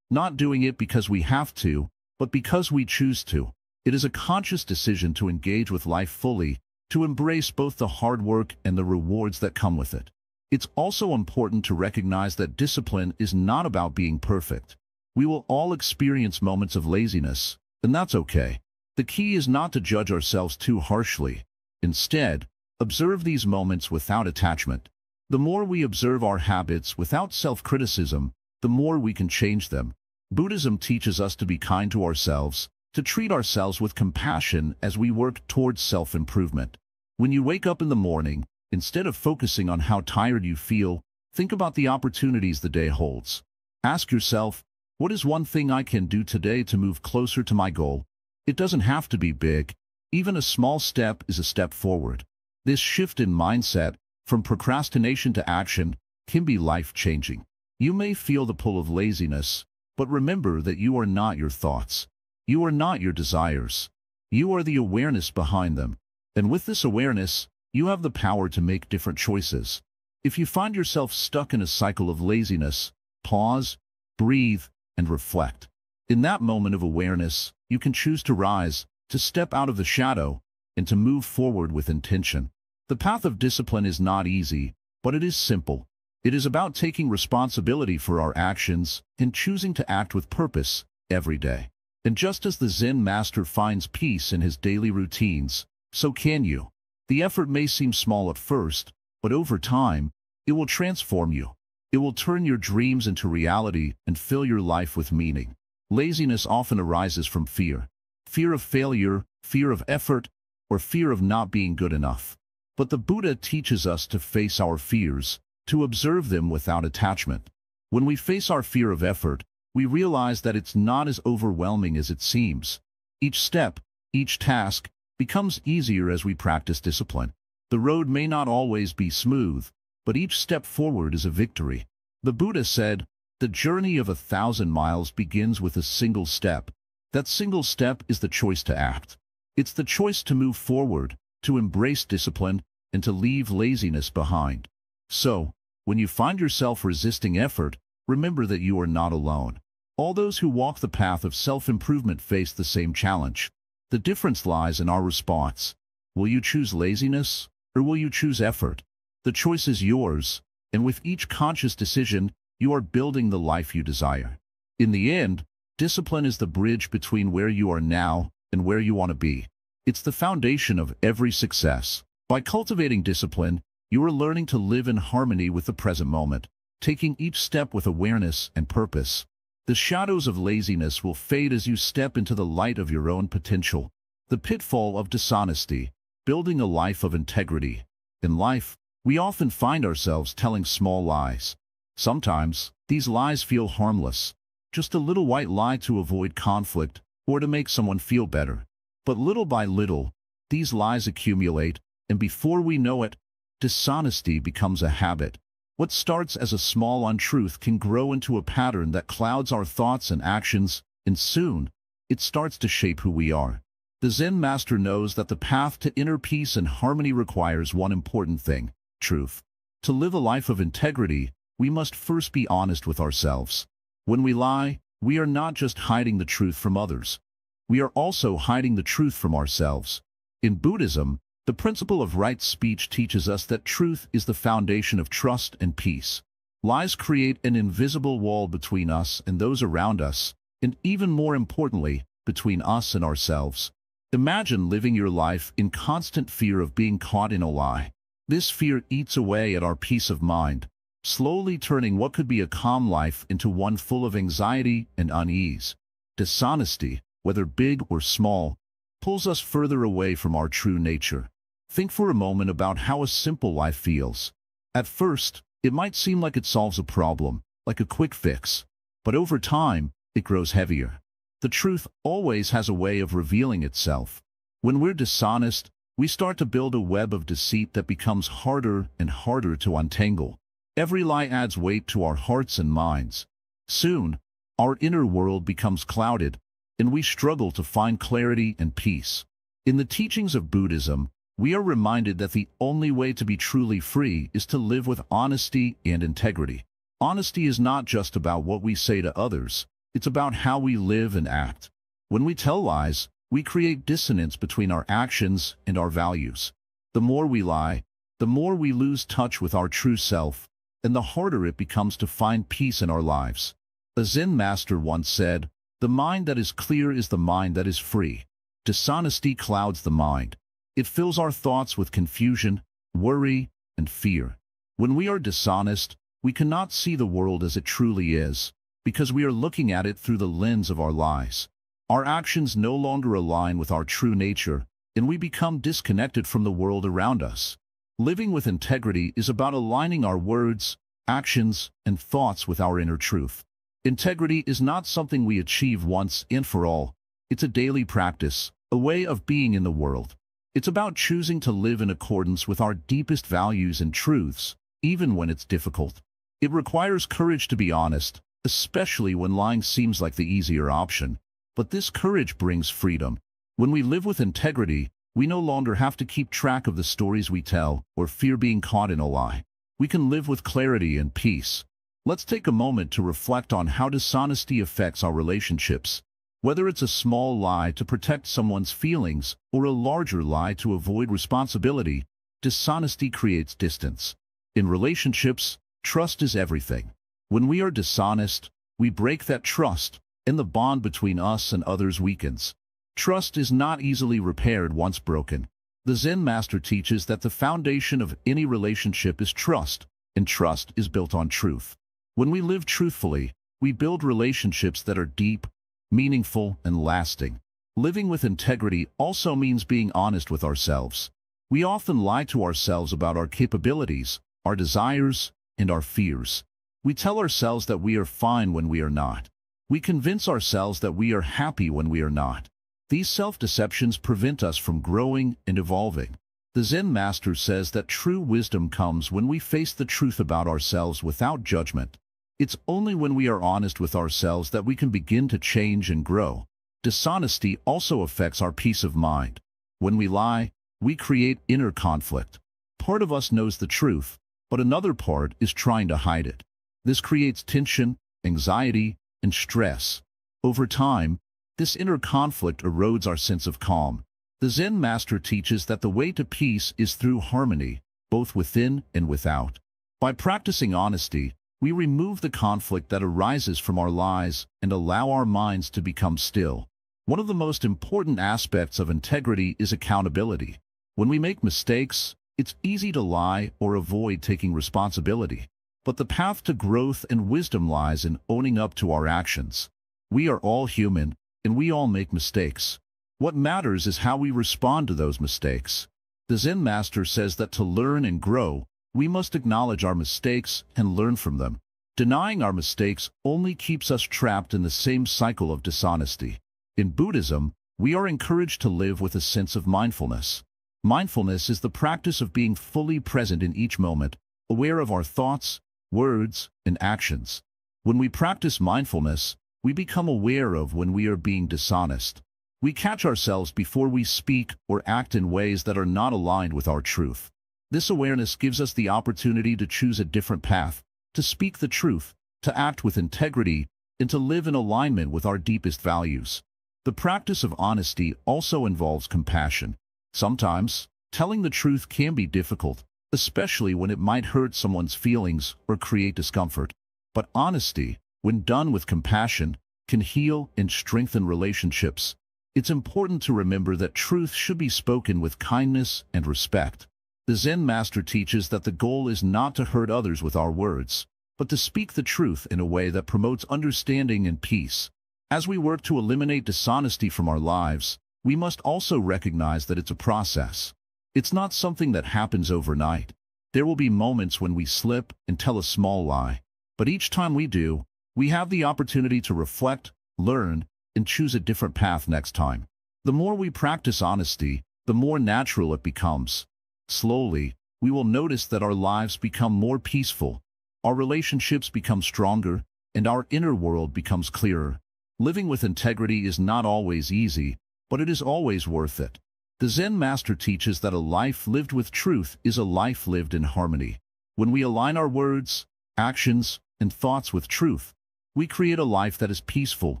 Not doing it because we have to, but because we choose to. It is a conscious decision to engage with life fully, to embrace both the hard work and the rewards that come with it. It's also important to recognize that discipline is not about being perfect. We will all experience moments of laziness, and that's okay. The key is not to judge ourselves too harshly. Instead, observe these moments without attachment. The more we observe our habits without self-criticism, the more we can change them. Buddhism teaches us to be kind to ourselves, to treat ourselves with compassion as we work towards self-improvement. When you wake up in the morning, instead of focusing on how tired you feel, think about the opportunities the day holds. Ask yourself, what is one thing I can do today to move closer to my goal? It doesn't have to be big. Even a small step is a step forward. This shift in mindset, from procrastination to action, can be life-changing. You may feel the pull of laziness, but remember that you are not your thoughts. You are not your desires. You are the awareness behind them. And with this awareness, you have the power to make different choices. If you find yourself stuck in a cycle of laziness, pause, breathe, and reflect. In that moment of awareness, you can choose to rise, to step out of the shadow, and to move forward with intention. The path of discipline is not easy, but it is simple. It is about taking responsibility for our actions and choosing to act with purpose every day. And just as the Zen master finds peace in his daily routines, so can you. The effort may seem small at first, but over time, it will transform you. It will turn your dreams into reality and fill your life with meaning. Laziness often arises from fear. Fear of failure, fear of effort, or fear of not being good enough. But the Buddha teaches us to face our fears, to observe them without attachment. When we face our fear of effort, we realize that it's not as overwhelming as it seems. Each step, each task, becomes easier as we practice discipline. The road may not always be smooth, but each step forward is a victory. The Buddha said, "The journey of 1,000 miles begins with a single step." That single step is the choice to act. It's the choice to move forward, to embrace discipline, and to leave laziness behind. So, when you find yourself resisting effort, remember that you are not alone. All those who walk the path of self-improvement face the same challenge. The difference lies in our response. Will you choose laziness, or will you choose effort? The choice is yours, and with each conscious decision, you are building the life you desire. In the end, discipline is the bridge between where you are now and where you want to be. It's the foundation of every success. By cultivating discipline, you are learning to live in harmony with the present moment, taking each step with awareness and purpose. The shadows of laziness will fade as you step into the light of your own potential. The pitfall of dishonesty, building a life of integrity. In life, we often find ourselves telling small lies. Sometimes, these lies feel harmless, just a little white lie to avoid conflict or to make someone feel better. But little by little, these lies accumulate, and before we know it, dishonesty becomes a habit. What starts as a small untruth can grow into a pattern that clouds our thoughts and actions, and soon, it starts to shape who we are. The Zen master knows that the path to inner peace and harmony requires one important thing: truth. To live a life of integrity, we must first be honest with ourselves. When we lie, we are not just hiding the truth from others. We are also hiding the truth from ourselves. In Buddhism, the principle of right speech teaches us that truth is the foundation of trust and peace. Lies create an invisible wall between us and those around us, and even more importantly, between us and ourselves. Imagine living your life in constant fear of being caught in a lie. This fear eats away at our peace of mind, slowly turning what could be a calm life into one full of anxiety and unease. Dishonesty, whether big or small, pulls us further away from our true nature. Think for a moment about how a simple life feels. At first, it might seem like it solves a problem, like a quick fix. But over time, it grows heavier. The truth always has a way of revealing itself. When we're dishonest, we start to build a web of deceit that becomes harder and harder to untangle. Every lie adds weight to our hearts and minds. Soon, our inner world becomes clouded, and we struggle to find clarity and peace. In the teachings of Buddhism, we are reminded that the only way to be truly free is to live with honesty and integrity. Honesty is not just about what we say to others, it's about how we live and act. When we tell lies, we create dissonance between our actions and our values. The more we lie, the more we lose touch with our true self, and the harder it becomes to find peace in our lives. A Zen master once said, "The mind that is clear is the mind that is free." Dishonesty clouds the mind. It fills our thoughts with confusion, worry, and fear. When we are dishonest, we cannot see the world as it truly is, because we are looking at it through the lens of our lies. Our actions no longer align with our true nature, and we become disconnected from the world around us. Living with integrity is about aligning our words, actions, and thoughts with our inner truth. Integrity is not something we achieve once and for all. It's a daily practice, a way of being in the world. It's about choosing to live in accordance with our deepest values and truths, even when it's difficult. It requires courage to be honest, especially when lying seems like the easier option. But this courage brings freedom. When we live with integrity, we no longer have to keep track of the stories we tell or fear being caught in a lie. We can live with clarity and peace. Let's take a moment to reflect on how dishonesty affects our relationships. Whether it's a small lie to protect someone's feelings or a larger lie to avoid responsibility, dishonesty creates distance. In relationships, trust is everything. When we are dishonest, we break that trust, and the bond between us and others weakens. Trust is not easily repaired once broken. The Zen master teaches that the foundation of any relationship is trust, and trust is built on truth. When we live truthfully, we build relationships that are deep, meaningful, and lasting. Living with integrity also means being honest with ourselves. We often lie to ourselves about our capabilities, our desires, and our fears. We tell ourselves that we are fine when we are not. We convince ourselves that we are happy when we are not. These self-deceptions prevent us from growing and evolving. The Zen master says that true wisdom comes when we face the truth about ourselves without judgment. It's only when we are honest with ourselves that we can begin to change and grow. Dishonesty also affects our peace of mind. When we lie, we create inner conflict. Part of us knows the truth, but another part is trying to hide it. This creates tension, anxiety, and stress. Over time, this inner conflict erodes our sense of calm. The Zen master teaches that the way to peace is through harmony, both within and without. By practicing honesty, we remove the conflict that arises from our lies and allow our minds to become still. One of the most important aspects of integrity is accountability. When we make mistakes, it's easy to lie or avoid taking responsibility. But the path to growth and wisdom lies in owning up to our actions. We are all human, and we all make mistakes. What matters is how we respond to those mistakes. The Zen master says that to learn and grow, we must acknowledge our mistakes and learn from them. Denying our mistakes only keeps us trapped in the same cycle of dishonesty. In Buddhism, we are encouraged to live with a sense of mindfulness. Mindfulness is the practice of being fully present in each moment, aware of our thoughts, words, and actions. When we practice mindfulness, we become aware of when we are being dishonest. We catch ourselves before we speak or act in ways that are not aligned with our truth. This awareness gives us the opportunity to choose a different path, to speak the truth, to act with integrity, and to live in alignment with our deepest values. The practice of honesty also involves compassion. Sometimes, telling the truth can be difficult, especially when it might hurt someone's feelings or create discomfort. But honesty, when done with compassion, can heal and strengthen relationships. It's important to remember that truth should be spoken with kindness and respect. The Zen master teaches that the goal is not to hurt others with our words, but to speak the truth in a way that promotes understanding and peace. As we work to eliminate dishonesty from our lives, we must also recognize that it's a process. It's not something that happens overnight. There will be moments when we slip and tell a small lie, but each time we do, we have the opportunity to reflect, learn, and choose a different path next time. The more we practice honesty, the more natural it becomes. Slowly, we will notice that our lives become more peaceful, our relationships become stronger, and our inner world becomes clearer. Living with integrity is not always easy, but it is always worth it. The Zen master teaches that a life lived with truth is a life lived in harmony. When we align our words, actions, and thoughts with truth, we create a life that is peaceful,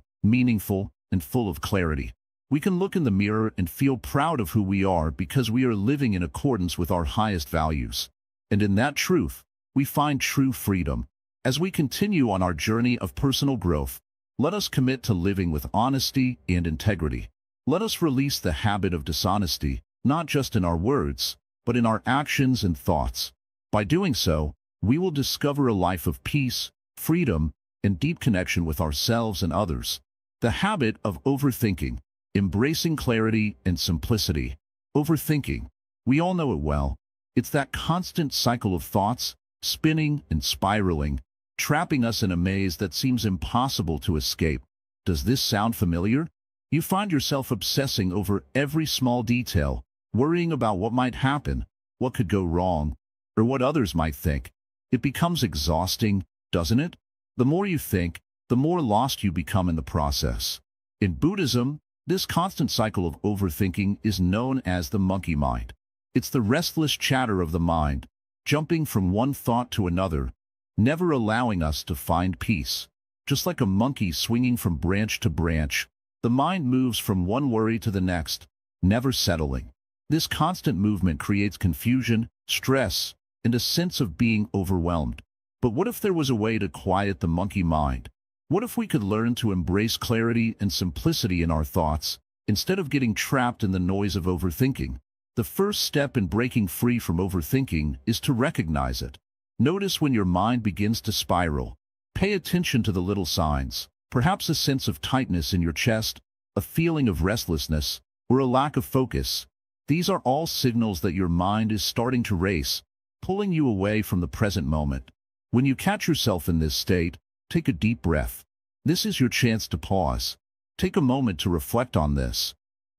meaningful, and full of clarity. We can look in the mirror and feel proud of who we are because we are living in accordance with our highest values. And in that truth, we find true freedom. As we continue on our journey of personal growth, let us commit to living with honesty and integrity. Let us release the habit of dishonesty, not just in our words, but in our actions and thoughts. By doing so, we will discover a life of peace, freedom, and deep connection with ourselves and others. The habit of overthinking, embracing clarity and simplicity. Overthinking, we all know it well. It's that constant cycle of thoughts, spinning and spiraling, trapping us in a maze that seems impossible to escape. Does this sound familiar? You find yourself obsessing over every small detail, worrying about what might happen, what could go wrong, or what others might think. It becomes exhausting, doesn't it? The more you think, the more lost you become in the process. In Buddhism, this constant cycle of overthinking is known as the monkey mind. It's the restless chatter of the mind, jumping from one thought to another, never allowing us to find peace. Just like a monkey swinging from branch to branch, the mind moves from one worry to the next, never settling. This constant movement creates confusion, stress, and a sense of being overwhelmed. But what if there was a way to quiet the monkey mind? What if we could learn to embrace clarity and simplicity in our thoughts, instead of getting trapped in the noise of overthinking? The first step in breaking free from overthinking is to recognize it. Notice when your mind begins to spiral. Pay attention to the little signs, perhaps a sense of tightness in your chest, a feeling of restlessness, or a lack of focus. These are all signals that your mind is starting to race, pulling you away from the present moment. When you catch yourself in this state, take a deep breath. This is your chance to pause. Take a moment to reflect on this.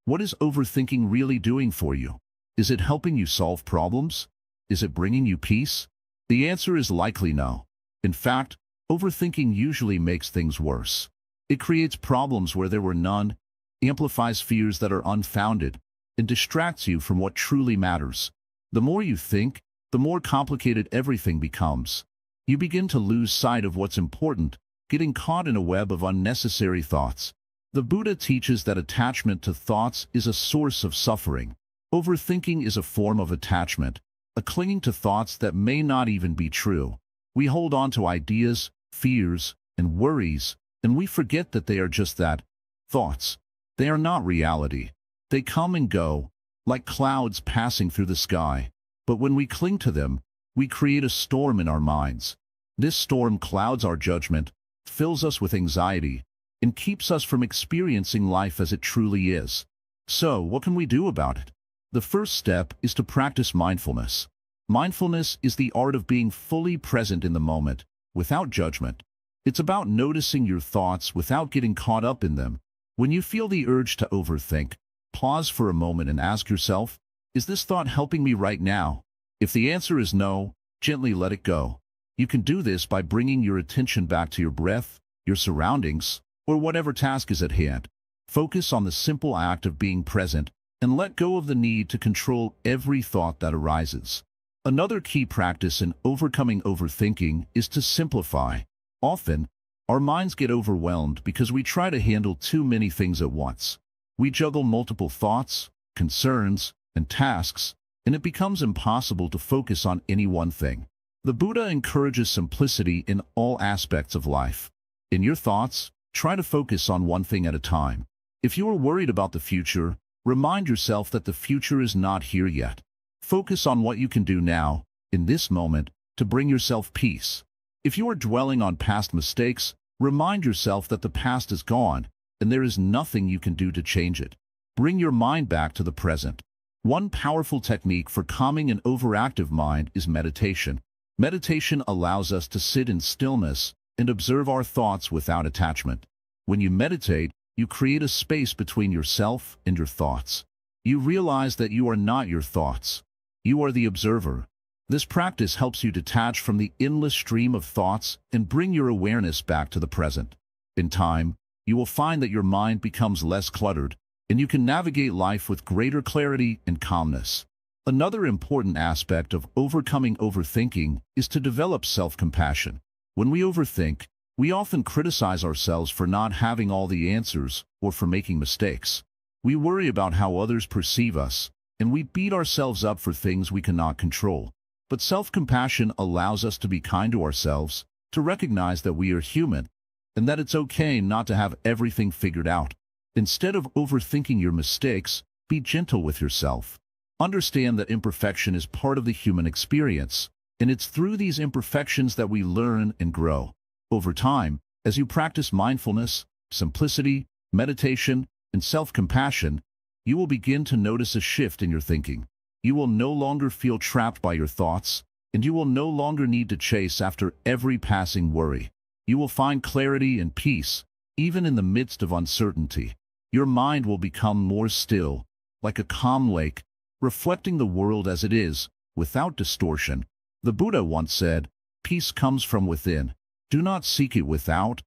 What is overthinking really doing for you? Is it helping you solve problems? Is it bringing you peace? The answer is likely no. In fact, overthinking usually makes things worse. It creates problems where there were none, amplifies fears that are unfounded, and distracts you from what truly matters. The more you think, the more complicated everything becomes. You begin to lose sight of what's important, getting caught in a web of unnecessary thoughts. The Buddha teaches that attachment to thoughts is a source of suffering. Overthinking is a form of attachment, a clinging to thoughts that may not even be true. We hold on to ideas, fears, and worries, and we forget that they are just that, thoughts. They are not reality. They come and go, like clouds passing through the sky. But when we cling to them, we create a storm in our minds. This storm clouds our judgment, fills us with anxiety, and keeps us from experiencing life as it truly is. So, what can we do about it? The first step is to practice mindfulness. Mindfulness is the art of being fully present in the moment, without judgment. It's about noticing your thoughts without getting caught up in them. When you feel the urge to overthink, pause for a moment and ask yourself, is this thought helping me right now? If the answer is no, gently let it go. You can do this by bringing your attention back to your breath, your surroundings, or whatever task is at hand. Focus on the simple act of being present and let go of the need to control every thought that arises. Another key practice in overcoming overthinking is to simplify. Often, our minds get overwhelmed because we try to handle too many things at once. We juggle multiple thoughts, concerns, and tasks, and it becomes impossible to focus on any one thing. The Buddha encourages simplicity in all aspects of life. In your thoughts, try to focus on one thing at a time. If you are worried about the future, remind yourself that the future is not here yet. Focus on what you can do now, in this moment, to bring yourself peace. If you are dwelling on past mistakes, remind yourself that the past is gone, and there is nothing you can do to change it. Bring your mind back to the present. One powerful technique for calming an overactive mind is meditation. Meditation allows us to sit in stillness and observe our thoughts without attachment. When you meditate, you create a space between yourself and your thoughts. You realize that you are not your thoughts. You are the observer. This practice helps you detach from the endless stream of thoughts and bring your awareness back to the present. In time, you will find that your mind becomes less cluttered, and you can navigate life with greater clarity and calmness. Another important aspect of overcoming overthinking is to develop self-compassion. When we overthink, we often criticize ourselves for not having all the answers or for making mistakes. We worry about how others perceive us, and we beat ourselves up for things we cannot control. But self-compassion allows us to be kind to ourselves, to recognize that we are human, and that it's okay not to have everything figured out. Instead of overthinking your mistakes, be gentle with yourself. Understand that imperfection is part of the human experience, and it's through these imperfections that we learn and grow. Over time, as you practice mindfulness, simplicity, meditation, and self-compassion, you will begin to notice a shift in your thinking. You will no longer feel trapped by your thoughts, and you will no longer need to chase after every passing worry. You will find clarity and peace, even in the midst of uncertainty. Your mind will become more still, like a calm lake, reflecting the world as it is, without distortion. The Buddha once said, "Peace comes from within. Do not seek it without."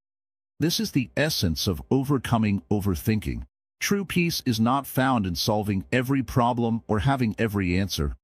This is the essence of overcoming overthinking. True peace is not found in solving every problem or having every answer.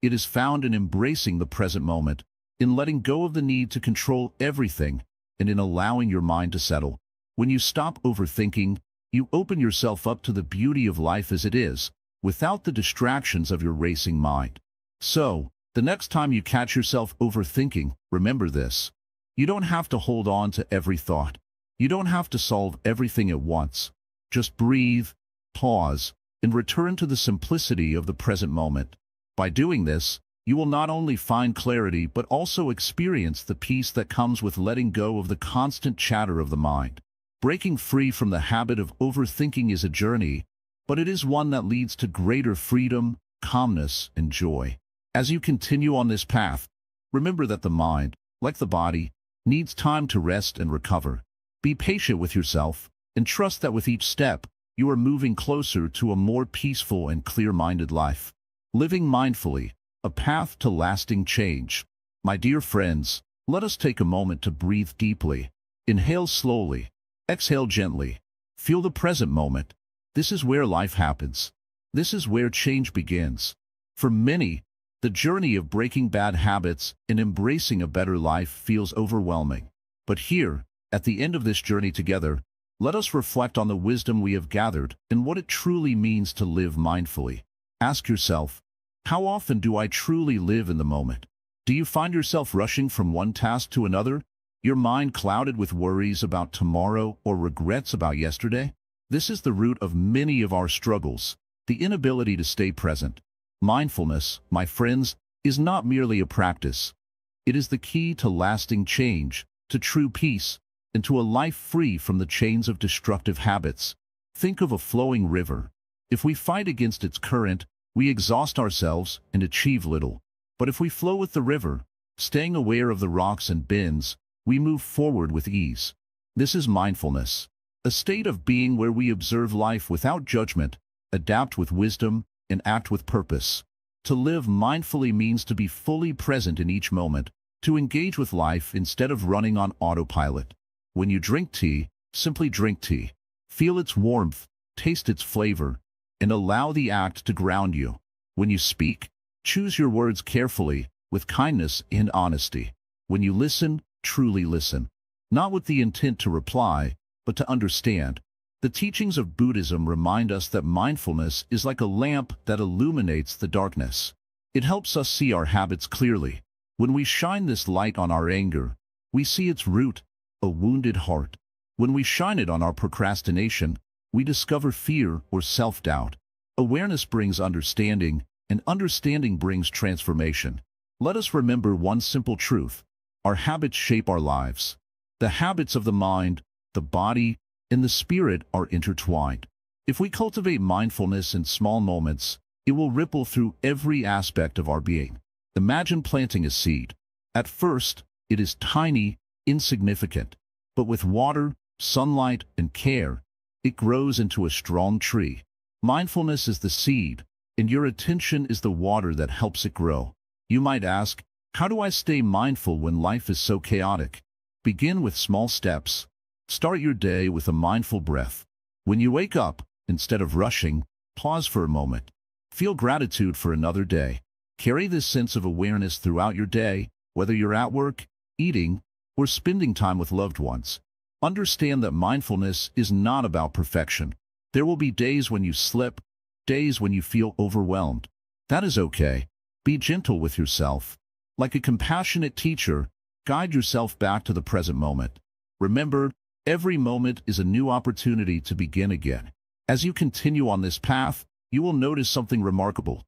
It is found in embracing the present moment, in letting go of the need to control everything, and in allowing your mind to settle. When you stop overthinking, you open yourself up to the beauty of life as it is, without the distractions of your racing mind. So, the next time you catch yourself overthinking, remember this. You don't have to hold on to every thought. You don't have to solve everything at once. Just breathe, pause, and return to the simplicity of the present moment. By doing this, you will not only find clarity but also experience the peace that comes with letting go of the constant chatter of the mind. Breaking free from the habit of overthinking is a journey, but it is one that leads to greater freedom, calmness, and joy. As you continue on this path, remember that the mind, like the body, needs time to rest and recover. Be patient with yourself, and trust that with each step, you are moving closer to a more peaceful and clear-minded life. Living mindfully, a path to lasting change. My dear friends, let us take a moment to breathe deeply. Inhale slowly, exhale gently. Feel the present moment. This is where life happens. This is where change begins. For many, the journey of breaking bad habits and embracing a better life feels overwhelming. But here, at the end of this journey together, let us reflect on the wisdom we have gathered and what it truly means to live mindfully. Ask yourself, how often do I truly live in the moment? Do you find yourself rushing from one task to another, your mind clouded with worries about tomorrow or regrets about yesterday? This is the root of many of our struggles, the inability to stay present. Mindfulness, my friends, is not merely a practice. It is the key to lasting change, to true peace, and to a life free from the chains of destructive habits. Think of a flowing river. If we fight against its current, we exhaust ourselves and achieve little. But if we flow with the river, staying aware of the rocks and bends, we move forward with ease. This is mindfulness, a state of being where we observe life without judgment, adapt with wisdom, and act with purpose. To live mindfully means to be fully present in each moment, to engage with life instead of running on autopilot. When you drink tea, simply drink tea. Feel its warmth, taste its flavor, and allow the act to ground you. When you speak, choose your words carefully, with kindness and honesty. When you listen, truly listen. Not with the intent to reply, but to understand. The teachings of Buddhism remind us that mindfulness is like a lamp that illuminates the darkness. It helps us see our habits clearly. When we shine this light on our anger, we see its root, a wounded heart. When we shine it on our procrastination, we discover fear or self-doubt. Awareness brings understanding, and understanding brings transformation. Let us remember one simple truth. Our habits shape our lives. The habits of the mind, the body, and the spirit are intertwined. If we cultivate mindfulness in small moments, it will ripple through every aspect of our being. Imagine planting a seed. At first, it is tiny, insignificant, but with water, sunlight, and care, it grows into a strong tree. Mindfulness is the seed, and your attention is the water that helps it grow. You might ask, how do I stay mindful when life is so chaotic? Begin with small steps. Start your day with a mindful breath. When you wake up, instead of rushing, pause for a moment. Feel gratitude for another day. Carry this sense of awareness throughout your day, whether you're at work, eating, or spending time with loved ones. Understand that mindfulness is not about perfection. There will be days when you slip, days when you feel overwhelmed. That is okay. Be gentle with yourself. Like a compassionate teacher, guide yourself back to the present moment. Remember, every moment is a new opportunity to begin again. As you continue on this path, you will notice something remarkable.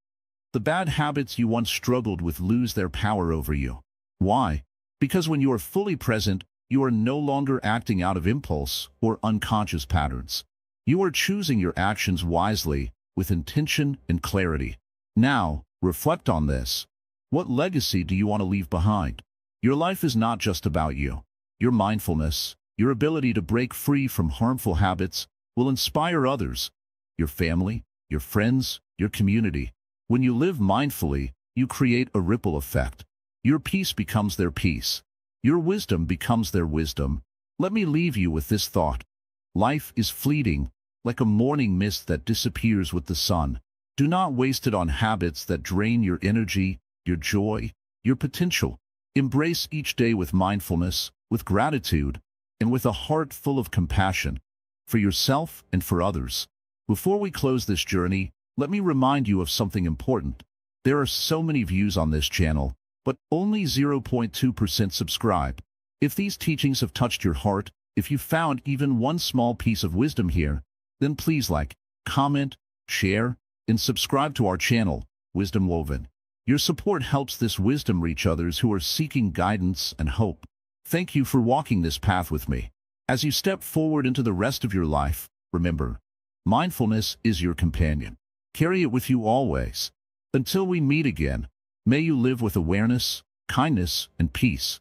The bad habits you once struggled with lose their power over you. Why? Because when you are fully present, you are no longer acting out of impulse or unconscious patterns. You are choosing your actions wisely, with intention and clarity. Now, reflect on this. What legacy do you want to leave behind? Your life is not just about you. Your mindfulness, your ability to break free from harmful habits, will inspire others, your family, your friends, your community. When you live mindfully, you create a ripple effect. Your peace becomes their peace. Your wisdom becomes their wisdom. Let me leave you with this thought. Life is fleeting, like a morning mist that disappears with the sun. Do not waste it on habits that drain your energy, your joy, your potential. Embrace each day with mindfulness, with gratitude, and with a heart full of compassion for yourself and for others. Before we close this journey, let me remind you of something important. There are so many views on this channel, but only 0.2% subscribe. If these teachings have touched your heart, if you found even one small piece of wisdom here, then please like, comment, share, and subscribe to our channel, Wisdom Woven. Your support helps this wisdom reach others who are seeking guidance and hope. Thank you for walking this path with me. As you step forward into the rest of your life, remember, mindfulness is your companion. Carry it with you always. Until we meet again, may you live with awareness, kindness, and peace.